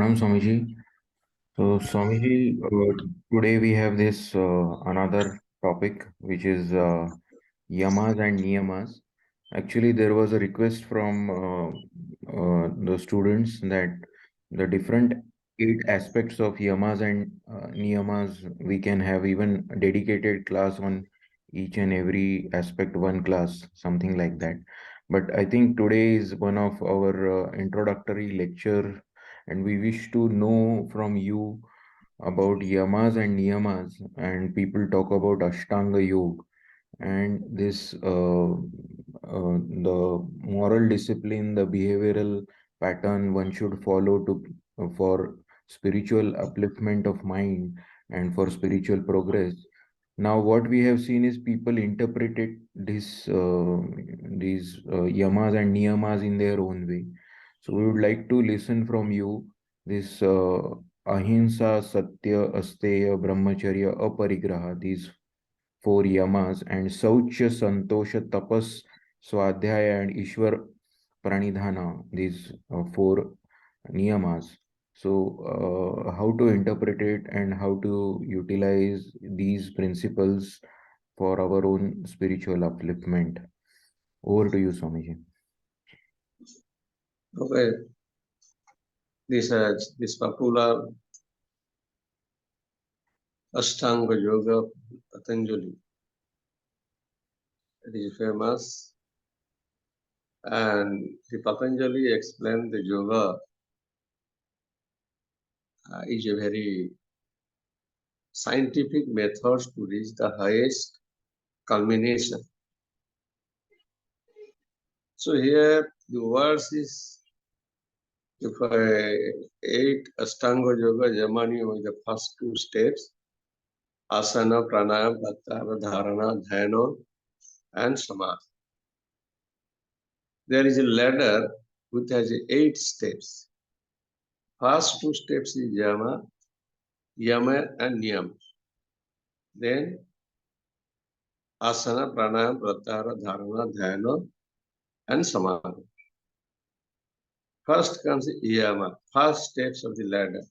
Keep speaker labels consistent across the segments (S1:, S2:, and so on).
S1: Pranam Swamiji. So Swamiji, today we have this another topic which is Yamas and Niyamas. Actually, there was a request from the students that the different 8 aspects of Yamas and Niyamas, we can have even a dedicated class on each and every aspect, one class, something like that. But I think today is one of our introductory lecture, and we wish to know from you about Yamas and Niyamas, and people talk about Ashtanga Yoga and this the moral discipline, the behavioral pattern one should follow to for spiritual upliftment of mind and for spiritual progress. Now what we have seen is people interpreted these yamas and niyamas in their own way. So we would like to listen from you this ahimsa, satya, asteya, brahmacharya, aparigraha, these 4 yamas, and Saucha, Santosha, Tapas, Swadhyaya, and Ishwar Pranidhana, these 4 niyamas. So, how to interpret it and how to utilize these principles for our own spiritual upliftment. Over to you, Swamiji.
S2: Okay, this popular Ashtanga Yoga Patanjali, it is famous, and the Patanjali explained the yoga is a very scientific method to reach the highest culmination. So here the words is if 8 Ashtanga Yoga Yamani with the first 2 steps, asana, pranayama, pratyahara, dharana, dhyana, and samadhi. There is a ladder which has 8 steps. First 2 steps is yama, yama and niyama. Then asana, pranayama, pratyahara, dharana, dhyana, and samadhi. First comes yama, first steps of the ladder.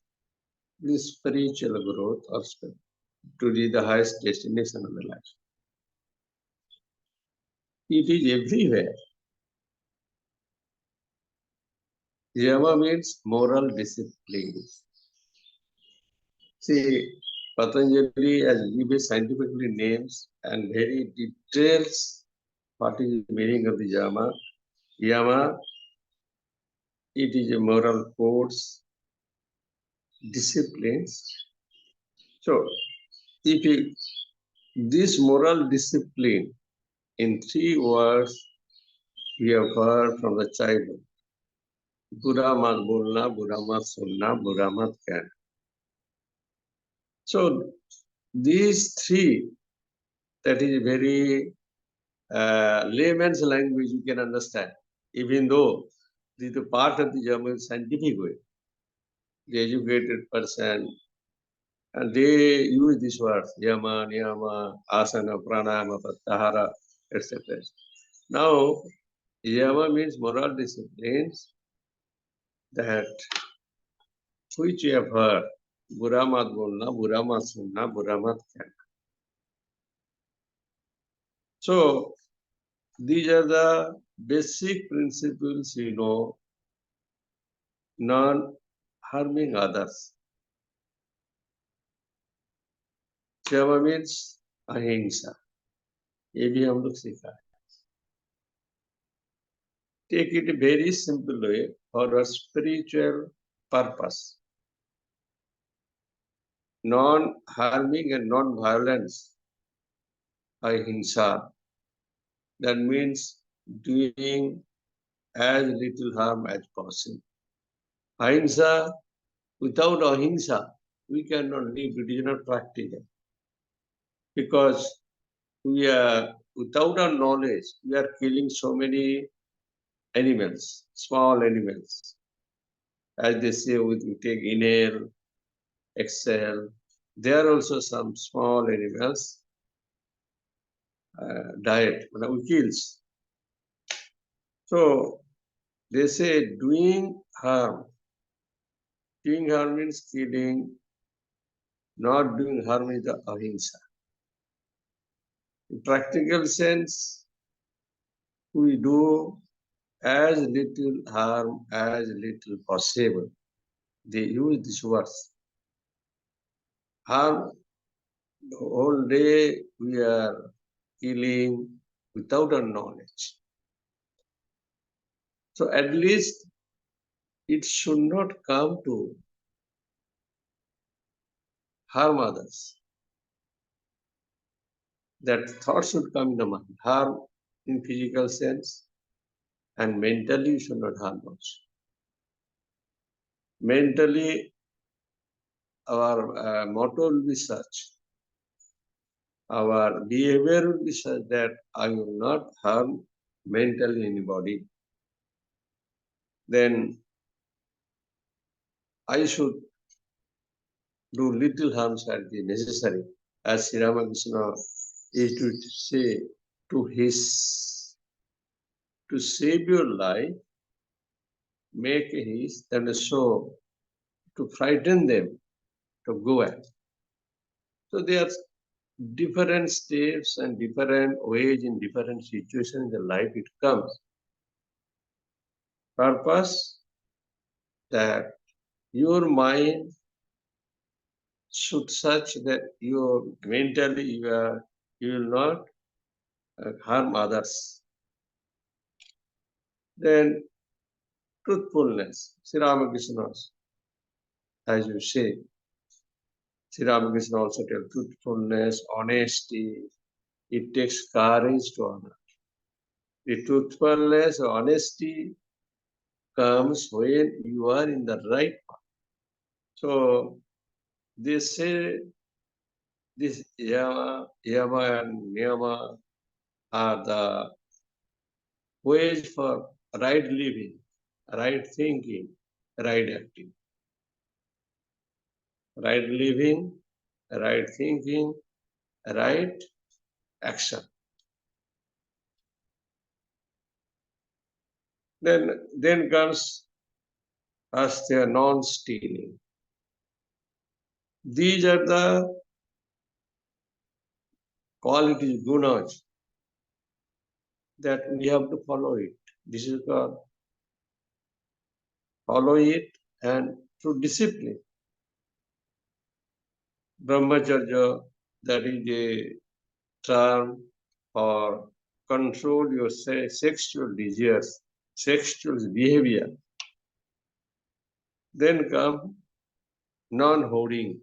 S2: This spiritual growth of spirit to reach the highest destination of the life. It is everywhere. Yama means moral discipline. See, Patanjali has given scientifically names and very details what is the meaning of the Yama. Yama, it is a moral codes, disciplines. So, if you, this moral discipline in 3 words we have heard from the childhood. बुरा मत बोलना, बुरा मत सुनना, बुरा मत कहना. So these 3, that is very layman's language you can understand, even though this is the part of the German scientific way. The educated person, and they use these words, yama, niyama, asana, pranayama, pratyahara, etc. Now, yama means moral disciplines that which you have heard. बुरा मत बोलना, बुरा मत सुनना, बुरा मत कहना. So these are the basic principles, non-harming others. Shama means ahimsa. ये भी हम लोग सीखा है. Take it a very simple way for a spiritual purpose. Non-harming and non-violence, ahimsa. That means doing as little harm as possible. Ahimsa, without ahimsa, we cannot live. It is not practical. Because we are, without our knowledge, we are killing so many animals, small animals. As they say, we take inhale, exhale. There are also some small animals diet, we kills. So they say doing harm Doing harm means killing, not doing harm is the ahimsa. In practical sense, we do as little harm as little possible. They use these words. Harm, the whole day we are killing without our knowledge. So at least it should not come to harm others. That thought should come in the mind. Harm in physical sense and mentally you should not harm us. Mentally, our motto will be such. Our behavior will be such that I will not harm mentally anybody. Then I should do little harms as be necessary. As Sri Ramakrishna used to say to save your life, make his, then so to frighten them to go at. So there are different steps and different ways in different situations in the life it comes. Purpose that your mind should such that you mentally you will not harm others. Then truthfulness, Sri Ramakrishna, as you say, Sri Ramakrishna also tells truthfulness, honesty. It takes courage to honor. The truthfulness, honesty comes when you are in the right path. So they say this Yama and Niyama are the ways for right living, right thinking, right acting. Right living, right thinking, right action. Then comes as the non-stealing. These are the qualities, gunas, that we have to follow it. This is called follow it and through discipline. Brahmacharya, that is a term for control your sexual desires, sexual behavior. Then come non-hoarding,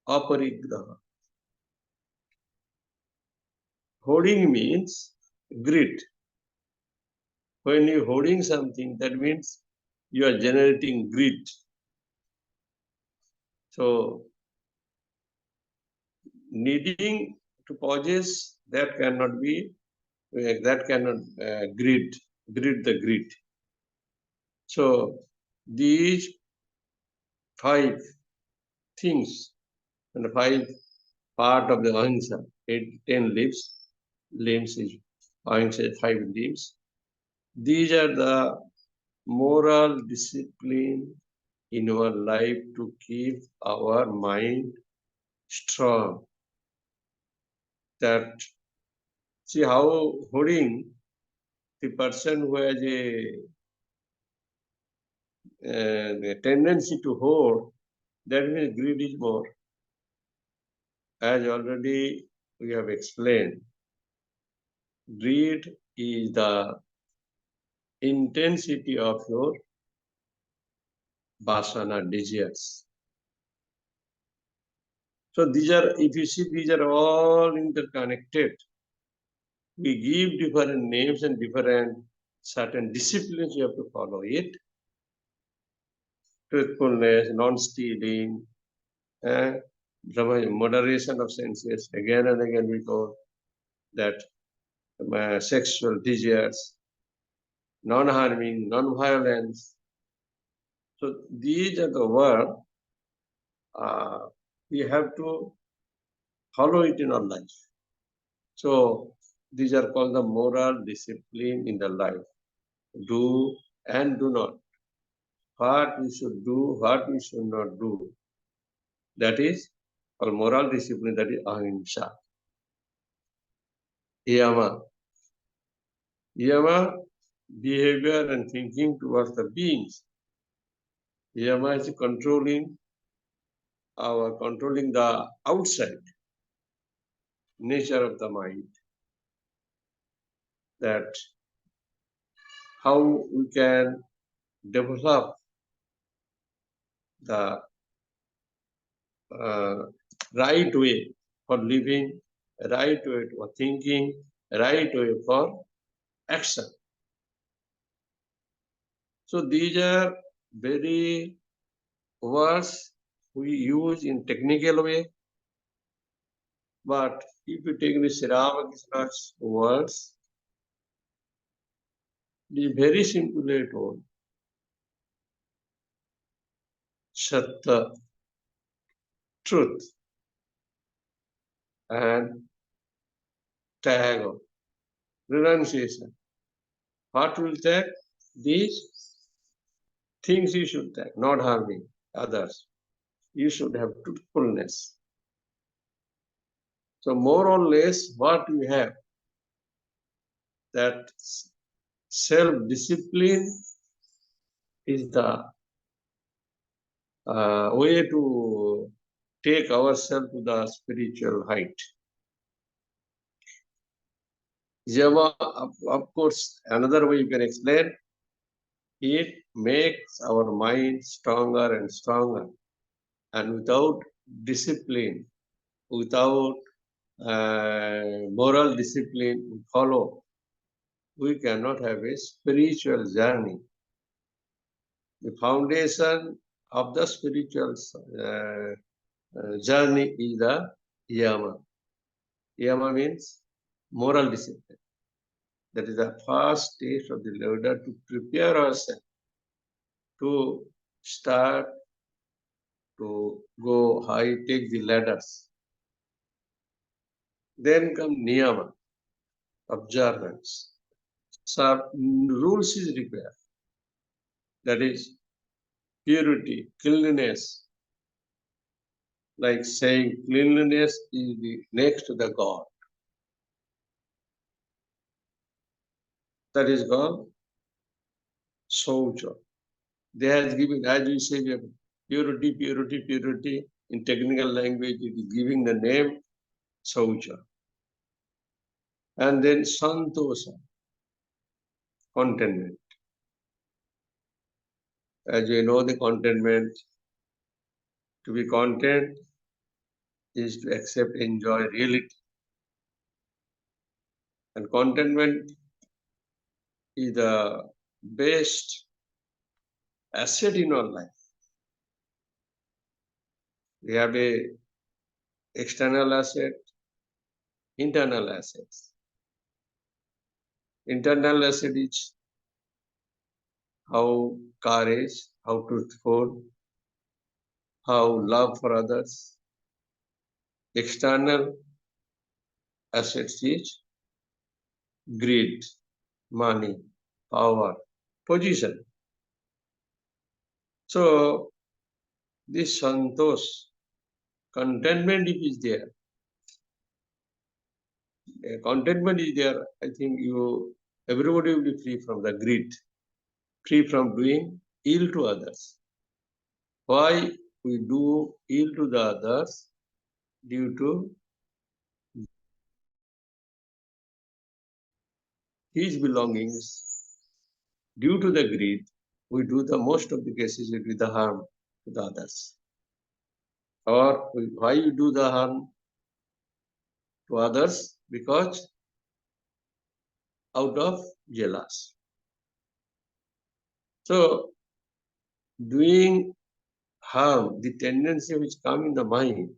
S2: aparigraha. Hoarding means greed. When you're hoarding something, that means you are generating greed. So, needing to possess, that cannot be, greed the greed. So, these 5 things and 5 part of the ahimsa, 10 limbs is ahimsa, 5 limbs. These are the moral discipline in our life to keep our mind strong. That see how hoarding, the person who has the tendency to hoard, that means greed is more. As already we have explained, greed is the intensity of your vasana desires. So these are, if you see, these are all interconnected. We give different names and different certain disciplines you have to follow it. Truthfulness, non-stealing, moderation of senses. Again and again we go that sexual desires, non-harming, non-violence. So these are the words we have to follow it in our life. So these are called the moral discipline in the life. Do and do not what we should do, what we should not do. That is called moral discipline, that is ahimsa. Yama. Yama, behavior and thinking towards the beings. Yama is controlling the outside nature of the mind. That how we can develop the right way for living, right way for thinking, right way for action. So these are very words we use in technical way, but if you take the Sri Ramakrishna's words, the very simply told, Satta, truth, and Tyaga, renunciation. What will take? These things you should take, not harming others. You should have truthfulness. So more or less what we have, that self-discipline is the way to take ourselves to the spiritual height. Yama, of course, another way you can explain, it makes our mind stronger and stronger. And without discipline, without moral discipline we follow, we cannot have a spiritual journey. The foundation of the spiritual journey is the Yama. Yama means moral discipline. That is the first stage of the ladder to prepare ourselves to start to go high, take the ladders. Then come Niyama, observance. Some rules is required. That is purity, cleanliness. Like saying cleanliness is the next to the God. That is called Saucha. They have given, as we say, purity, purity, purity. In technical language, it is giving the name Saucha. And then Santosha, contentment. As you know, the contentment, to be content is to accept, enjoy reality. And contentment is the best asset in our life. We have a external asset, internal assets. Internal asset is how courage, how truthful, how love for others. External assets is greed, money, power, position. So this santosh, contentment if is there, contentment is there, I think everybody will be free from the greed, free from doing ill to others. Why we do ill to the others? Due to his belongings, due to the greed, we do the most of the cases we do the harm to the others. Or why you do the harm to others? Because out of jealous. So doing harm, the tendency which come in the mind,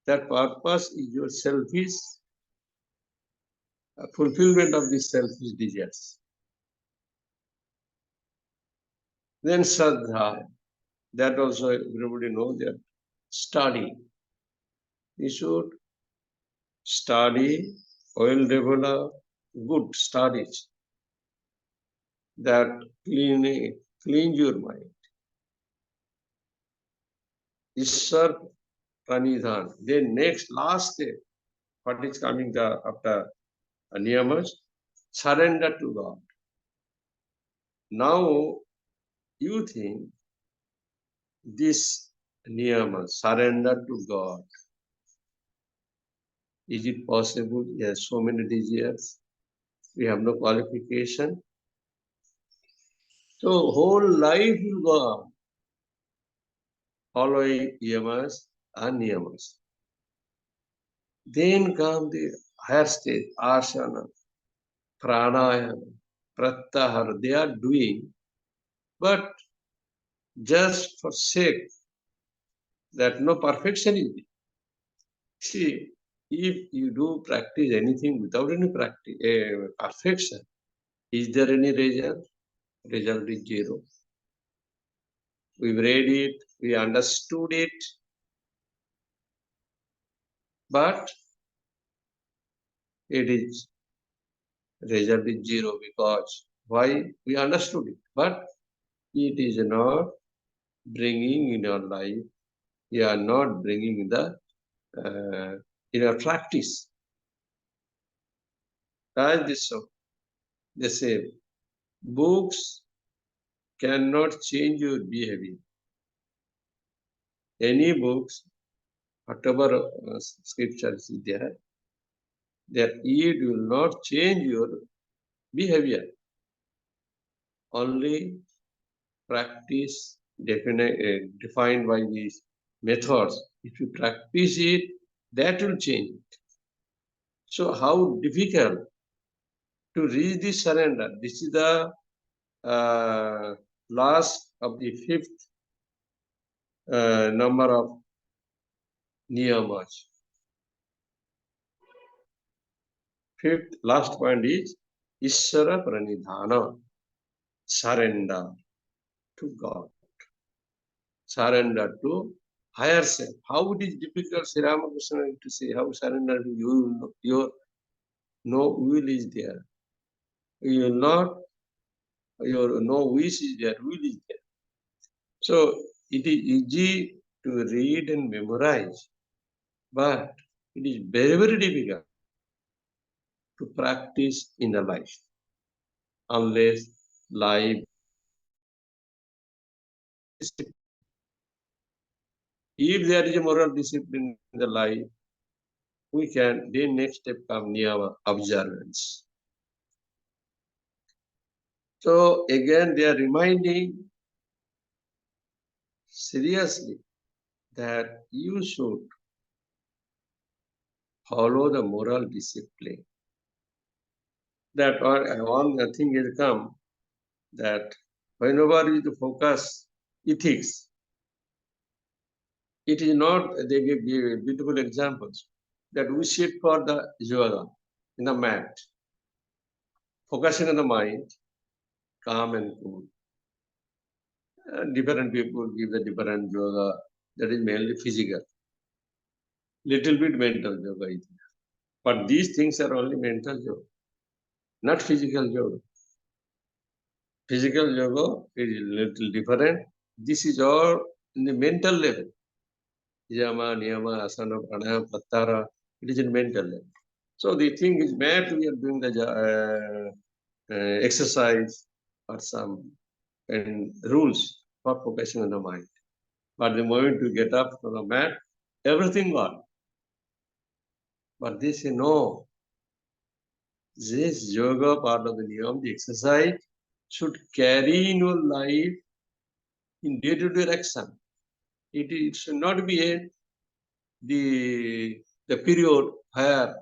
S2: that purpose is your selfish fulfillment of the selfish desires. Then Sadhya, that also everybody knows that study. We should study, well develop good studies that Cleanse your mind. Ishwar Pranidhan. Then next, last step, what is coming after Niyamas? Surrender to God. Now you think this Niyamas, surrender to God. Is it possible? Yes, so many desires. We have no qualification. So whole life will go on following Yamas and Niyamas. Then come the higher stage, asana, pranayama, pratyahara. They are doing, but just for sake that no perfection is there. See, if you do practice anything without any practice, perfection, is there any result? Result is zero. We read it, we understood it, but it is result is zero because why? We understood it, but it is not bringing in our life. You are not bringing in our practice. As this so, they say, books cannot change your behavior. Any books, whatever scriptures is there, that it will not change your behavior. Only practice defined by these methods. If you practice it, that will change it. So how difficult to reach this surrender? This is the last of the fifth number of Niyamas. Fifth, last point is Ishvara Pranidhana, surrender to God, surrender to higher self. How it is difficult, Sri Ramakrishna to say, how surrender to you, your no will is there. You will not, your no wish is there, will is there. So it is easy to read and memorize, but it is very, very difficult to practice in the life unless life. If there is a moral discipline in the life, we can, then next step come Niyama, observance. So again, they are reminding seriously that you should follow the moral discipline. That one thing has come that whenever you focus ethics, it is not, they give beautiful examples, that we sit for the yoga in the mat, focusing on the mind, calm and cool. Different people give the different yoga, that is mainly physical. Little bit mental yoga. But these things are only mental yoga, not physical yoga. Physical yoga is a little different. This is all in the mental level. Yama, Niyama, Asana, Pranayama, Pratyahara, it is in mental level. So the thing is, mat we are doing the exercise or some rules for focusing on the mind. But the moment you get up from the mat, everything gone. But they say, no, this yoga part of the niyam, the exercise, should carry in your life in day-to-day action. It should not be the period where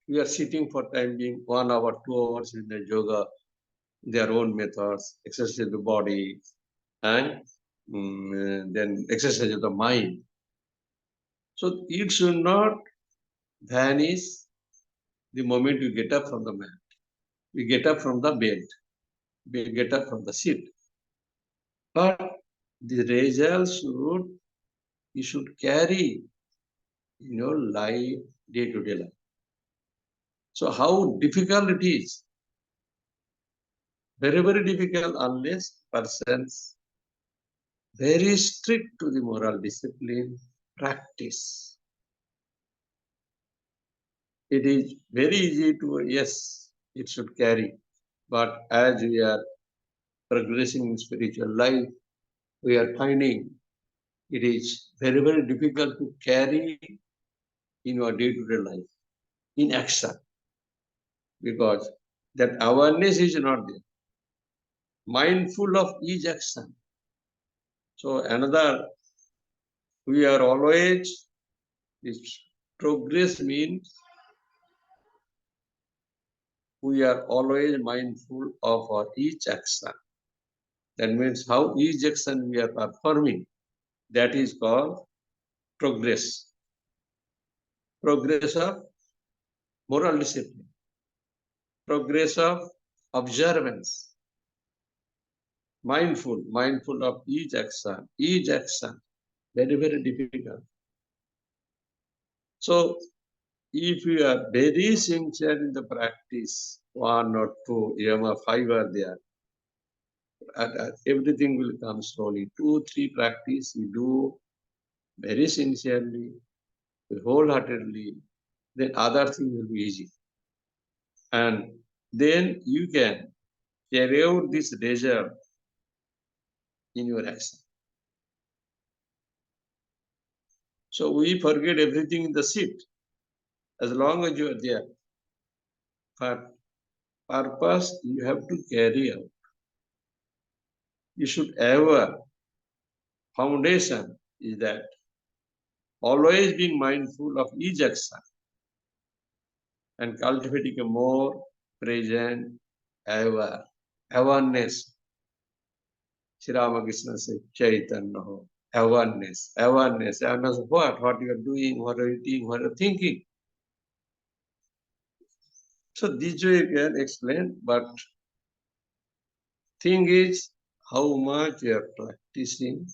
S2: we are sitting for time being 1 hour, 2 hours in the yoga, their own methods, exercise the body, and then exercise of the mind. So it should not vanish the moment you get up from the mat. We get up from the bed. We get up from the seat. But the results you should carry in your life, day-to-day life. So how difficult it is. Very, very difficult unless persons very strict to the moral discipline practice. It is very easy to, yes, it should carry. But as we are progressing in spiritual life, we are finding it is very, very difficult to carry in our day-to-day life, in action, because that awareness is not there. Mindful of each action. So another, we are always, this progress means we are always mindful of our each action. That means how each action we are performing, that is called progress. Progress of moral discipline. Progress of observance. Mindful of each action, very, very difficult. So if you are very sincere in the practice, 1 or 2, Yama 5 are there, everything will come slowly. 2, 3 practice you do very sincerely, wholeheartedly, then other thing will be easy. And then you can carry out this result in your action. So we forget everything in the seat as long as you are there. But purpose you have to carry out. You should ever, foundation is that always being mindful of each action and cultivating a more present awareness. Sri Ramakrishna said, Chaitanya, awareness of what? What you are doing, what are you eating, what are you thinking. So this way you can explain, but thing is how much you are practicing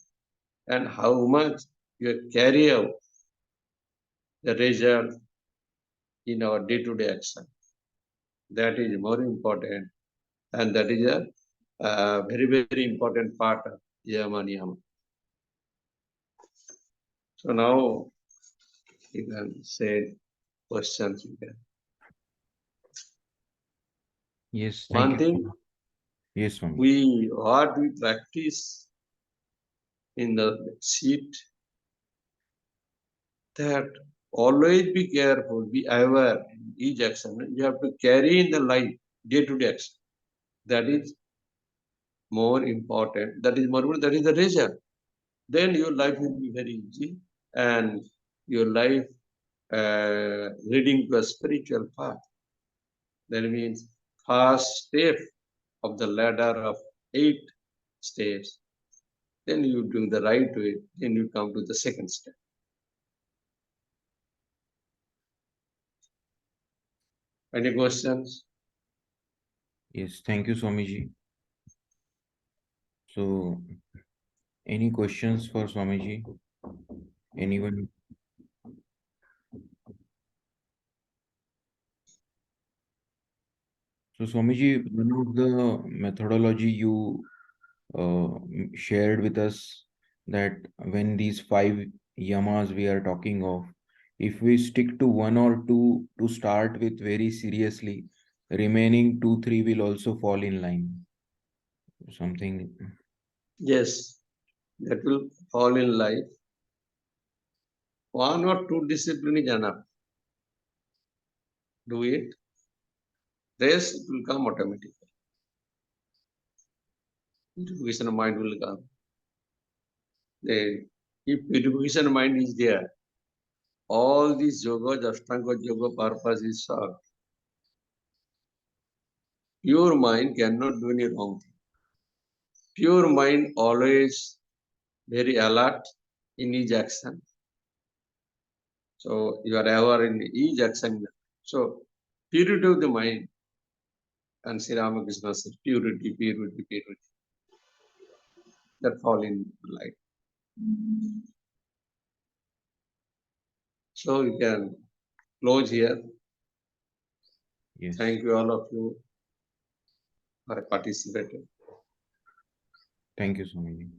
S2: and how much you carry out the result in our day-to-day action. That is more important, and that is a very, very important part of Yama Niyama. So now you can say questions. You can.
S1: Yes, thank
S2: One
S1: you.
S2: thing
S1: Yes, Swami.
S2: what we practice in the seat, that always be careful, be aware in each action. You have to carry in the life, day-to-day action. That is more important. That is the result. Then your life will be very easy, and your life leading to a spiritual path. That means first step of the ladder of 8 steps. Then you do the right way. Then you come to the second step. Any questions?
S1: Yes, thank you, Swamiji. So, any questions for Swamiji? Anyone? So, Swamiji, one of the methodology you shared with us, that when these 5 yamas we are talking of, if we stick to 1 or 2 to start with very seriously, remaining 2, 3 will also fall in line. Something.
S2: Yes, that will fall in life. 1 or 2 discipline is enough. Do it. Rest will come automatically. Purification of mind will come. Then, if purification of mind is there, all these yoga, Ashtanga yoga purpose is served. Pure mind cannot do any wrong thing. Pure mind always very alert in each action. So you are ever in each action. So purity of the mind, and Sri Ramakrishna said, purity, purity, purity. That fall in light. So you can close here.
S1: Yes.
S2: Thank you all of you. participated.
S1: Thank you, Swamiji.